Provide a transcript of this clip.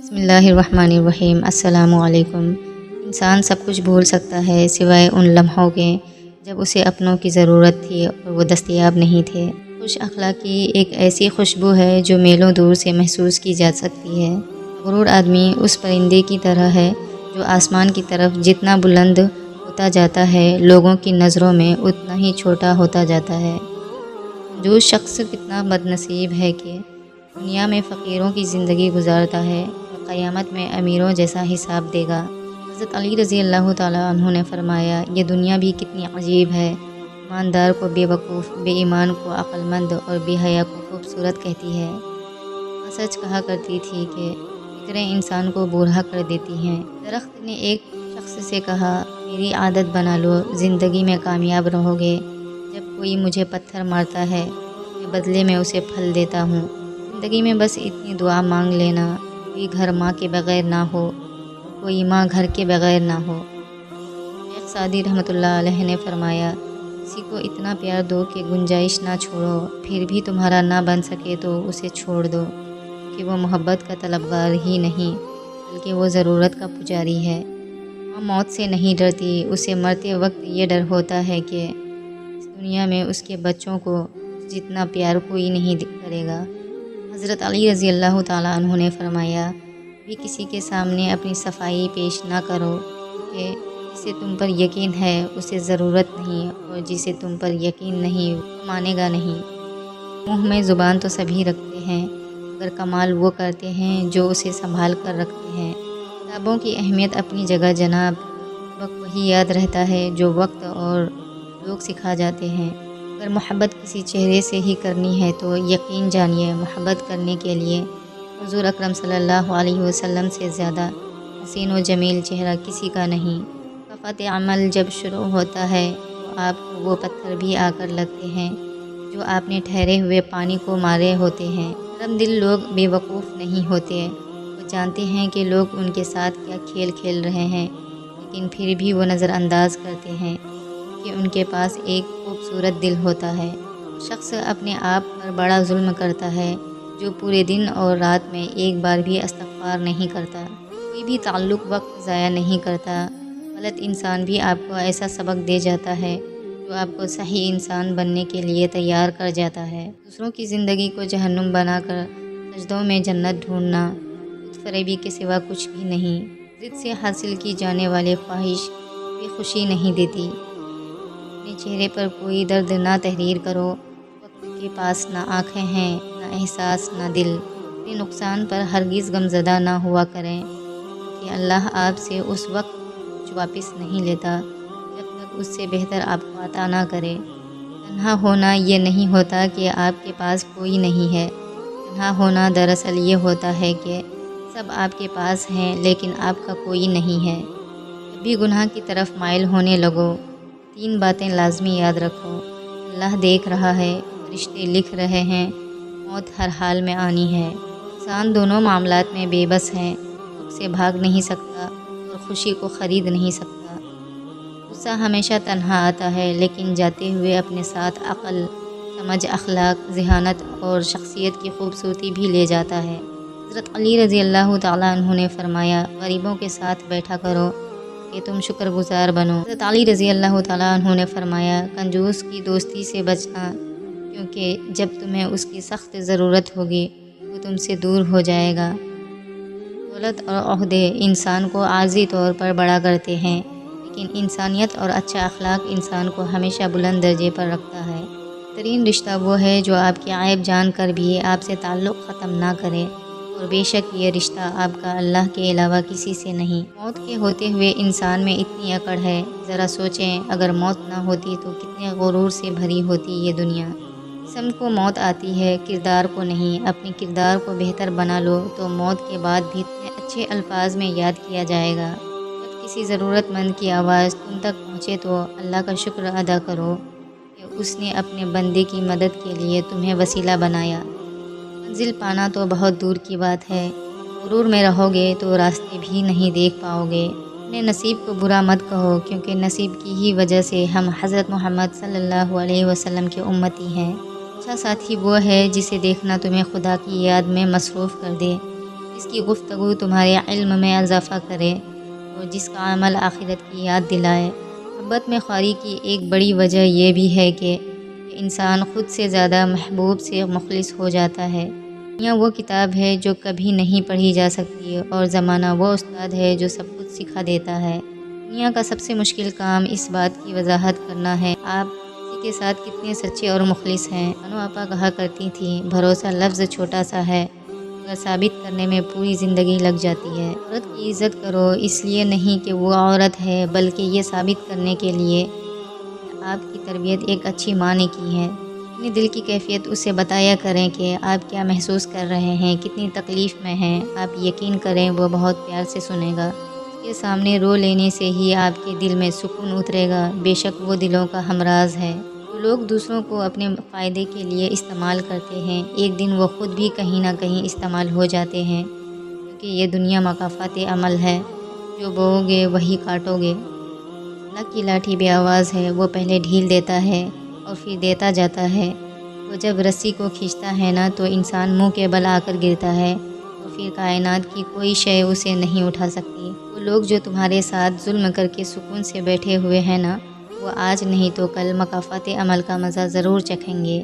بسم اللہ الرحمن الرحیم۔ السلام علیکم۔ انسان سب کچھ بھول سکتا ہے سوائے ان لمحوں کے جب اسے اپنوں کی ضرورت تھی اور وہ دستیاب نہیں تھے۔ خوش اخلاقی ایک ایسی خوشبو ہے جو میلوں دور سے محسوس کی جا سکتی ہے۔ غرور آدمی اس پرندے کی طرح ہے جو آسمان کی طرف جتنا بلند ہوتا جاتا ہے لوگوں کی نظروں میں اتنا ہی چھوٹا ہوتا جاتا ہے۔ جو شخص کتنا بد نصیب ہے کہ دنیا میں فقیروں کی زندگی گزارتا ہے اور قیامت میں امیروں جیسا حساب دے گا۔ حضرت علی رضی اللہ تعالیٰ عنہ نے فرمایا، یہ دنیا بھی کتنی عجیب ہے، ایماندار کو بے وقوف، بے ایمان کو عقل مند اور بے حیا کو خوبصورت کہتی ہے۔ ماں سچ کہا کرتی تھی کہ فکریں انسان کو بوڑھا کر دیتی ہیں۔ درخت نے ایک شخص سے کہا، میری عادت بنا لو، زندگی میں کامیاب رہو گے۔ جب کوئی مجھے پتھر مارتا ہے میں بدلے میں اسے پھل دیتا ہوں۔ زندگی میں بس اتنی دعا مانگ لینا، کوئی گھر ماں کے بغیر نہ ہو اور کوئی ماں گھر کے بغیر نہ ہو۔ شیخ سعدی رحمۃ اللہ علیہ نے فرمایا، کسی کو اتنا پیار دو کہ گنجائش نہ چھوڑو، پھر بھی تمہارا نہ بن سکے تو اسے چھوڑ دو، کیونکہ وہ محبت کا طلبگار ہی نہیں بلکہ وہ ضرورت کا پجاری ہے۔ ماں موت سے نہیں ڈرتی، اسے مرتے وقت یہ ڈر ہوتا ہے کہ اس دنیا میں اس کے بچوں کو جتنا پیار کوئی نہیں کرے گا۔ حضرت علی رضی اللہ تعالیٰ عنہ نے فرمایا، بھی کسی کے سامنے اپنی صفائی پیش نہ کرو، کہ جسے تم پر یقین ہے اسے ضرورت نہیں، اور جسے تم پر یقین نہیں وہ مانے گا نہیں۔ منہ میں زبان تو سبھی رکھتے ہیں، مگر کمال وہ کرتے ہیں جو اسے سنبھال کر رکھتے ہیں۔ کتابوں کی اہمیت اپنی جگہ جناب، وقت وہی یاد رہتا ہے جو وقت اور لوگ سکھا جاتے ہیں۔ اگر محبت کسی چہرے سے ہی کرنی ہے تو یقین جانیے محبت کرنے کے لیے حضور اکرم صلی اللہ علیہ وسلم سے زیادہ حسین و جمیل چہرہ کسی کا نہیں۔ وقت عمل جب شروع ہوتا ہے تو آپ کو وہ پتھر بھی آ کر لگتے ہیں جو آپ نے ٹھہرے ہوئے پانی کو مارے ہوتے ہیں۔ نرم دل لوگ بے وقوف نہیں ہوتے، وہ جانتے ہیں کہ لوگ ان کے ساتھ کیا کھیل کھیل رہے ہیں، لیکن پھر بھی وہ نظر انداز کرتے ہیں کہ ان کے پاس ایک خوبصورت دل ہوتا ہے۔ شخص اپنے آپ پر بڑا ظلم کرتا ہے جو پورے دن اور رات میں ایک بار بھی استغفار نہیں کرتا، کوئی بھی تعلق وقت ضائع نہیں کرتا۔ غلط انسان بھی آپ کو ایسا سبق دے جاتا ہے جو آپ کو صحیح انسان بننے کے لیے تیار کر جاتا ہے۔ دوسروں کی زندگی کو جہنم بنا کر سجدوں میں جنت ڈھونڈنا خود فریبی کے سوا کچھ بھی نہیں۔ ضد سے حاصل کی جانے والی خواہش بھی خوشی نہیں دیتی۔ اپنے چہرے پر کوئی درد نہ تحریر کرو، وقت کے پاس نہ آنکھیں ہیں، نہ احساس، نہ دل۔ اپنے نقصان پر ہرگز غمزدہ نہ ہوا کریں، کہ اللہ آپ سے اس وقت کچھ واپس نہیں لیتا جب تک اس سے بہتر آپ کو عطا نہ کرے۔ تنہا ہونا یہ نہیں ہوتا کہ آپ کے پاس کوئی نہیں ہے، تنہا ہونا دراصل یہ ہوتا ہے کہ سب آپ کے پاس ہیں لیکن آپ کا کوئی نہیں ہے۔ جب بھی گناہ کی طرف مائل ہونے لگو، 3 باتیں لازمی یاد رکھو، اللہ دیکھ رہا ہے، فرشتے لکھ رہے ہیں، موت ہر حال میں آنی ہے۔ انسان دونوں معاملات میں بے بس ہے، دکھ سے بھاگ نہیں سکتا اور خوشی کو خرید نہیں سکتا۔ غصہ ہمیشہ تنہا آتا ہے لیکن جاتے ہوئے اپنے ساتھ عقل، سمجھ، اخلاق، ذہانت اور شخصیت کی خوبصورتی بھی لے جاتا ہے۔ حضرت علی رضی اللہ تعالیٰ عنہ نے فرمایا، غریبوں کے ساتھ بیٹھا کرو کہ تم شکر گزار بنو۔ حضرت علی رضی اللہ تعالیٰ عنہ نے فرمایا، کنجوس کی دوستی سے بچنا، کیونکہ جب تمہیں اس کی سخت ضرورت ہوگی وہ تم سے دور ہو جائے گا۔ دولت اور عہدے انسان کو عارضی طور پر بڑا کرتے ہیں، لیکن انسانیت اور اچھا اخلاق انسان کو ہمیشہ بلند درجے پر رکھتا ہے۔ بہترین رشتہ وہ ہے جو آپ کے عیب جان کر بھی آپ سے تعلق ختم نہ کرے، اور بے شک یہ رشتہ آپ کا اللہ کے علاوہ کسی سے نہیں۔ موت کے ہوتے ہوئے انسان میں اتنی اکڑ ہے، ذرا سوچیں اگر موت نہ ہوتی تو کتنے غرور سے بھری ہوتی یہ دنیا۔ جسم کو موت آتی ہے، کردار کو نہیں۔ اپنے کردار کو بہتر بنا لو تو موت کے بعد بھی اتنے اچھے الفاظ میں یاد کیا جائے گا۔ جب کسی ضرورت مند کی آواز تم تک پہنچے تو اللہ کا شکر ادا کرو کہ اس نے اپنے بندے کی مدد کے لیے تمہیں وسیلہ بنایا۔ منزل پانا تو بہت دور کی بات ہے، غرور میں رہو گے تو راستے بھی نہیں دیکھ پاؤ گے۔ اپنے نصیب کو برا مت کہو، کیونکہ نصیب کی ہی وجہ سے ہم حضرت محمد صلی اللہ علیہ وسلم کے امتی ہیں۔ اچھا ساتھی وہ ہے جسے دیکھنا تمہیں خدا کی یاد میں مصروف کر دے، جس کی گفتگو تمہارے علم میں اضافہ کرے اور جس کا عمل آخرت کی یاد دلائے۔ محبت میں خواری کی ایک بڑی وجہ یہ بھی ہے کہ انسان خود سے زیادہ محبوب سے مخلص ہو جاتا ہے۔ دنیا وہ کتاب ہے جو کبھی نہیں پڑھی جا سکتی، اور زمانہ وہ استاد ہے جو سب کچھ سکھا دیتا ہے۔ دنیا کا سب سے مشکل کام اس بات کی وضاحت کرنا ہے آپ کسی کے ساتھ کتنے سچے اور مخلص ہیں۔ بانو آپا کہا کرتی تھیں، بھروسہ لفظ چھوٹا سا ہے مگر ثابت کرنے میں پوری زندگی لگ جاتی ہے۔ عورت کی عزت کرو اس لیے نہیں کہ وہ عورت ہے، بلکہ یہ ثابت کرنے کے لیے کہ آپ کی تربیت ایک اچھی ماں نے کی ہے۔ اپنی دل کی کیفیت اسے بتایا کریں کہ آپ کیا محسوس کر رہے ہیں، کتنی تکلیف میں ہیں۔ آپ یقین کریں وہ بہت پیار سے سنے گا۔ اس کے سامنے رو لینے سے ہی آپ کے دل میں سکون اترے گا۔ بے شک وہ دلوں کا ہمراز ہے۔ جو لوگ دوسروں کو اپنے فائدے کے لیے استعمال کرتے ہیں، ایک دن وہ خود بھی کہیں نہ کہیں استعمال ہو جاتے ہیں، کیونکہ یہ دنیا مکافات عمل ہے۔ جو بوؤ گے وہی کاٹو گے۔ اللہ کی لاٹھی بے آواز ہے، وہ پہلے ڈھیل دیتا ہے اور پھر دیتا جاتا ہے۔ وہ جب رسی کو کھینچتا ہے نا تو انسان منہ کے بل آ کر گرتا ہے، تو پھر کائنات کی کوئی شے اسے نہیں اٹھا سکتی۔ وہ لوگ جو تمہارے ساتھ ظلم کر کے سکون سے بیٹھے ہوئے ہیں نا، وہ آج نہیں تو کل مکافات عمل کا مزہ ضرور چکھیں گے۔